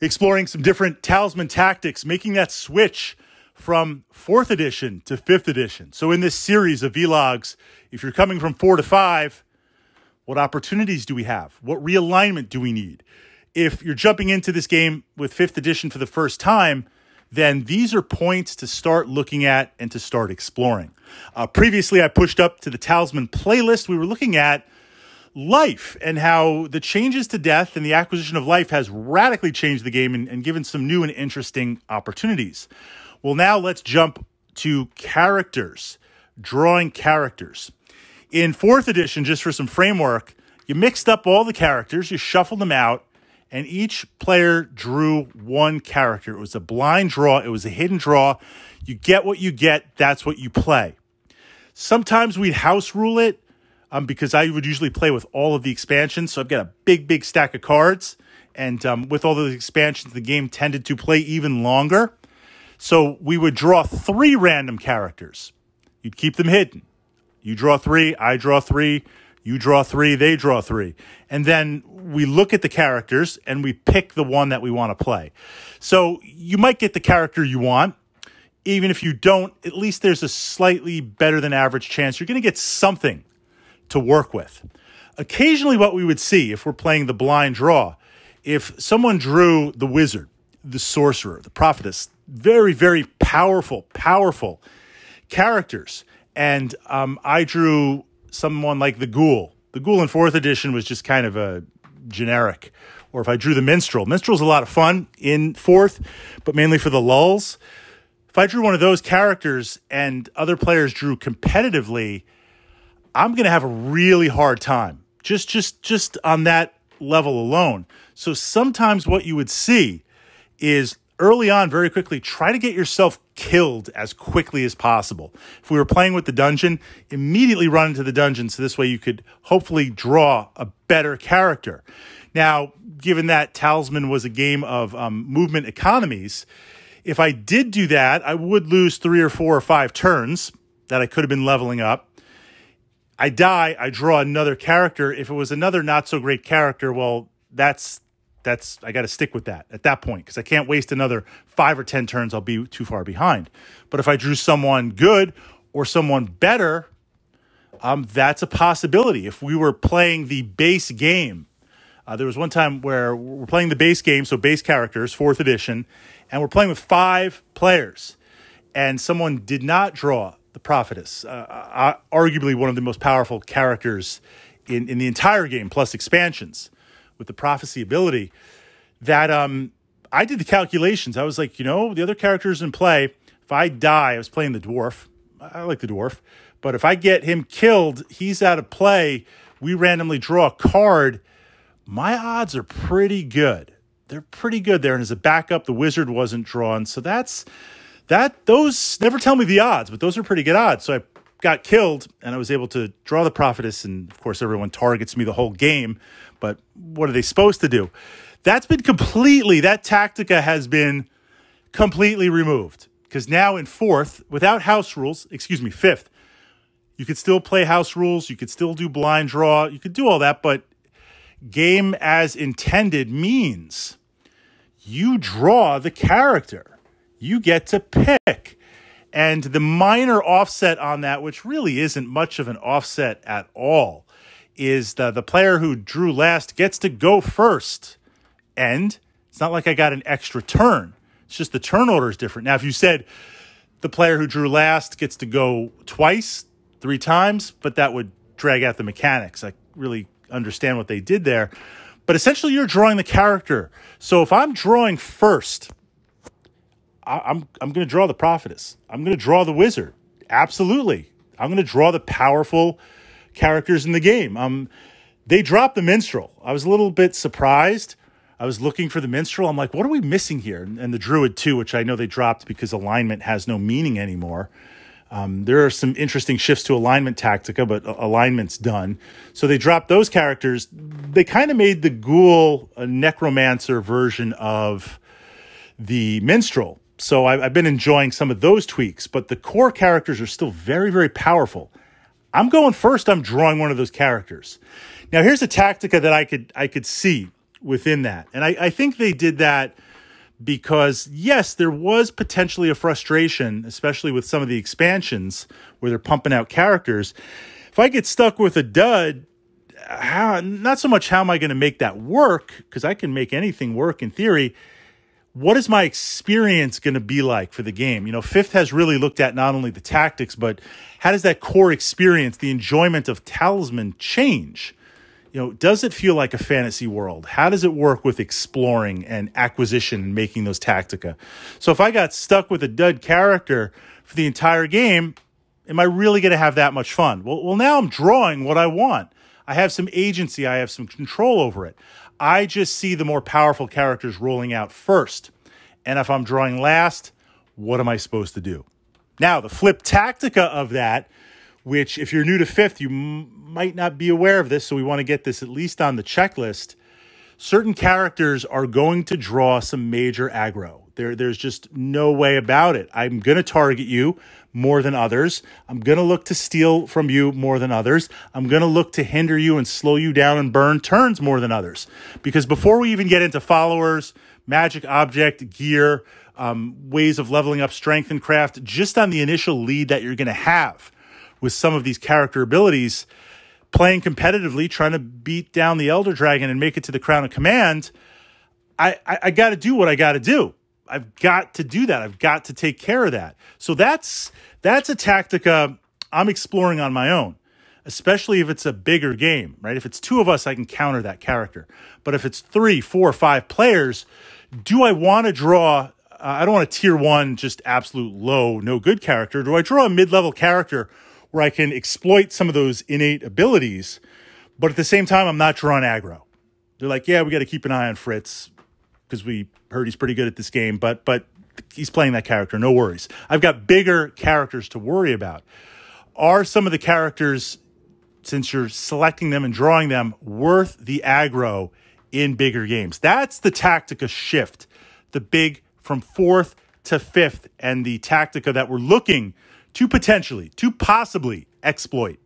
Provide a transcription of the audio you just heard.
exploring some different Talisman tactics, making that switch from 4th edition to 5th edition. So in this series of vlogs, if you're coming from 4 to 5, what opportunities do we have? What realignment do we need? If you're jumping into this game with 5th edition for the first time, then these are points to start looking at and to start exploring. Previously, I pushed up to the Talisman playlist. We were looking at life and how the changes to death and the acquisition of life has radically changed the game and given some new and interesting opportunities. Well, now let's jump to characters, drawing characters. In 4th edition, just for some framework, you mixed up all the characters, you shuffled them out, and each player drew one character. It was a blind draw. It was a hidden draw. You get what you get. That's what you play. Sometimes we'd house rule it because I would usually play with all of the expansions. So I've got a big, big stack of cards. And with all the expansions, the game tended to play even longer. So we would draw 3 random characters. You'd keep them hidden. You draw 3, I draw 3, you draw 3, they draw 3. And then we look at the characters and we pick the one that we want to play. So you might get the character you want. Even if you don't, at least there's a slightly better than average chance you're going to get something to work with. Occasionally what we would see if we're playing the blind draw, if someone drew the wizard, the sorcerer, the prophetess, very, very powerful characters. And I drew someone like the ghoul. The ghoul in 4th edition was just kind of a generic. Or if I drew the minstrel. Minstrel's a lot of fun in 4th, but mainly for the lulls. If I drew one of those characters and other players drew competitively, I'm going to have a really hard time. Just on that level alone. So sometimes what you would see is early on, very quickly, try to get yourself killed as quickly as possible. If we were playing with the dungeon, immediately run into the dungeon so this way you could hopefully draw a better character. Now, given that Talisman was a game of movement economies, if I did do that, I would lose 3 or 4 or 5 turns that I could have been leveling up. I die, I draw another character. If it was another not-so-great character, well, that's I got to stick with that at that point because I can't waste another 5 or 10 turns. I'll be too far behind. But if I drew someone good or someone better, that's a possibility. If we were playing the base game, there was one time where we're playing the base game, so base characters, 4th edition, and we're playing with 5 players, and someone did not draw the prophetess, arguably one of the most powerful characters in the entire game, plus expansions. With the prophecy ability, that I did the calculations. I was like, the other characters in play, if I die, I was playing the dwarf. I like the dwarf. But if I get him killed, he's out of play. We randomly draw a card. My odds are pretty good. They're pretty good there. And as a backup, the wizard wasn't drawn. So those never tell me the odds, but those are pretty good odds. So I got killed and I was able to draw the prophetess. And of course, everyone targets me the whole game. But what are they supposed to do? That tactica has been completely removed. Because now in 4th, without house rules, 5th, you could still play house rules. You could still do blind draw. You could do all that. But game as intended means you draw the character. You get to pick. And the minor offset on that, which really isn't much of an offset at all, is the player who drew last gets to go first. And it's not like I got an extra turn. It's just the turn order is different. Now, if you said the player who drew last gets to go twice, 3 times, but that would drag out the mechanics. I really understand what they did there. But essentially, you're drawing the character. So if I'm drawing first, I'm going to draw the prophetess. I'm going to draw the wizard. Absolutely. I'm going to draw the powerful characters in the game. They dropped the minstrel. I was a little bit surprised. I was looking for the minstrel. I'm like, what are we missing here? And the druid too, which I know they dropped because alignment has no meaning anymore. There are some interesting shifts to alignment tactica, but alignment's done. So they dropped those characters. They kind of made the ghoul a necromancer version of the minstrel. So I've been enjoying some of those tweaks, but the core characters are still very, very powerful. I'm going first. I'm drawing one of those characters. Now, here's a tactica that I could see within that. And I think they did that because, yes, there was potentially a frustration, especially with some of the expansions where they're pumping out characters. If I get stuck with a dud, not so much how am I going to make that work, because I can make anything work in theory. What is my experience going to be like for the game? You know, Fifth has really looked at not only the tactics, but how does that core experience, the enjoyment of Talisman, change? You know, does it feel like a fantasy world? How does it work with exploring and acquisition and making those tactica? So if I got stuck with a dud character for the entire game, am I really going to have that much fun? Well, now I'm drawing what I want. I have some agency. I have some control over it. I just see the more powerful characters rolling out first. And if I'm drawing last, what am I supposed to do? Now, the flip tactica of that, which if you're new to Fifth, you might not be aware of this, so we want to get this at least on the checklist. Certain characters are going to draw some major aggro. There's just no way about it. I'm going to target you more than others. I'm going to look to steal from you more than others. I'm going to look to hinder you and slow you down and burn turns more than others. Because before we even get into followers, magic object, gear, ways of leveling up strength and craft, just on the initial lead that you're going to have with some of these character abilities, playing competitively, trying to beat down the Elder Dragon and make it to the Crown of Command, I got to do what I got to do. I've got to do that. I've got to take care of that. So that's a tactica I'm exploring on my own, especially if it's a bigger game, right? If it's two of us, I can counter that character. But if it's 3, 4, 5 players, do I want to draw, I don't want a tier 1, just absolute low, no good character. Do I draw a mid-level character where I can exploit some of those innate abilities, but at the same time, I'm not drawing aggro? They're like, yeah, we got to keep an eye on Fritz because we heard he's pretty good at this game, but he's playing that character, no worries. I've got bigger characters to worry about. Are some of the characters, since you're selecting them and drawing them, worth the aggro in bigger games? That's the tactica shift, the big from 4th to 5th, and the tactica that we're looking to potentially, to possibly exploit.